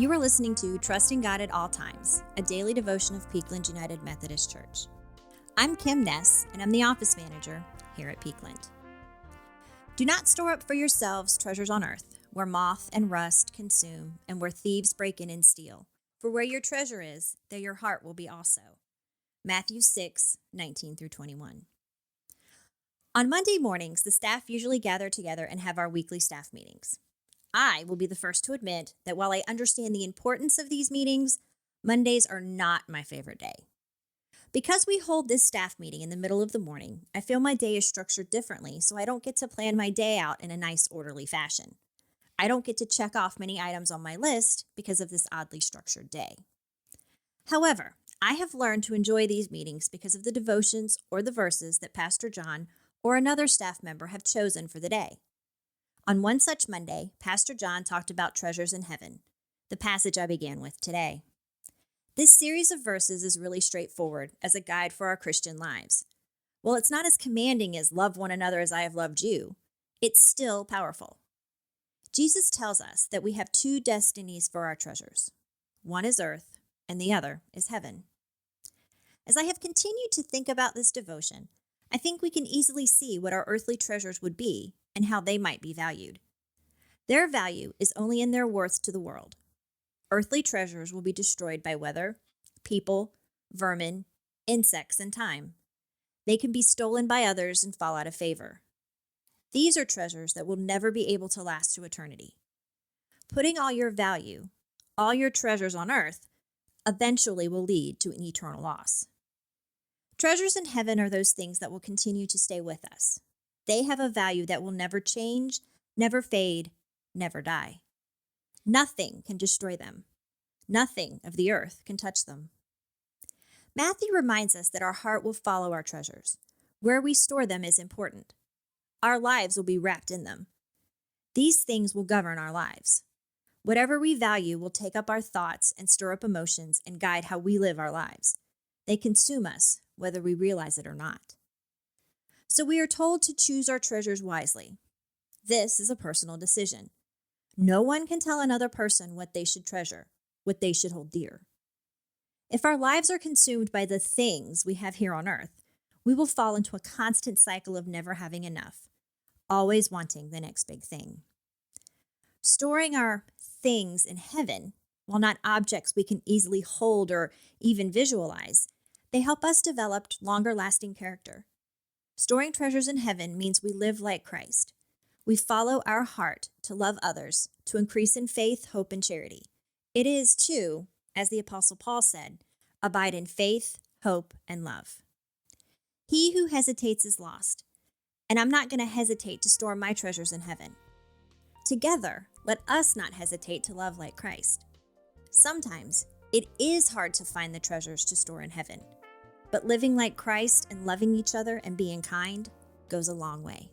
You are listening to Trusting God at All Times, a daily devotion of Peakland United Methodist Church. I'm Kim Ness, and I'm the office manager here at Peakland. Do not store up for yourselves treasures on earth, where moth and rust consume, and where thieves break in and steal. For where your treasure is, there your heart will be also. Matthew 6:19-21. On Monday mornings, the staff usually gather together and have our weekly staff meetings. I will be the first to admit that while I understand the importance of these meetings, Mondays are not my favorite day. Because we hold this staff meeting in the middle of the morning, I feel my day is structured differently, so I don't get to plan my day out in a nice, orderly fashion. I don't get to check off many items on my list because of this oddly structured day. However, I have learned to enjoy these meetings because of the devotions or the verses that Pastor John or another staff member have chosen for the day. On one such Monday, Pastor John talked about treasures in heaven, the passage I began with today. This series of verses is really straightforward as a guide for our Christian lives. While it's not as commanding as love one another as I have loved you, it's still powerful. Jesus tells us that we have two destinies for our treasures. One is earth, and the other is heaven. As I have continued to think about this devotion, I think we can easily see what our earthly treasures would be and how they might be valued. Their value is only in their worth to the world. Earthly treasures will be destroyed by weather, people, vermin, insects, and time. They can be stolen by others and fall out of favor. These are treasures that will never be able to last to eternity. Putting all your value, all your treasures on earth, eventually will lead to an eternal loss. Treasures in heaven are those things that will continue to stay with us. They have a value that will never change, never fade, never die. Nothing can destroy them. Nothing of the earth can touch them. Matthew reminds us that our heart will follow our treasures. Where we store them is important. Our lives will be wrapped in them. These things will govern our lives. Whatever we value will take up our thoughts and stir up emotions and guide how we live our lives. They consume us, whether we realize it or not. So we are told to choose our treasures wisely. This is a personal decision. No one can tell another person what they should treasure, what they should hold dear. If our lives are consumed by the things we have here on earth, we will fall into a constant cycle of never having enough, always wanting the next big thing. Storing our things in heaven, while not objects we can easily hold or even visualize, they help us develop longer-lasting character. Storing treasures in heaven means we live like Christ. We follow our heart to love others, to increase in faith, hope, and charity. It is to, as the Apostle Paul said, abide in faith, hope, and love. He who hesitates is lost, and I'm not going to hesitate to store my treasures in heaven. Together, let us not hesitate to love like Christ. Sometimes it is hard to find the treasures to store in heaven, but living like Christ and loving each other and being kind goes a long way.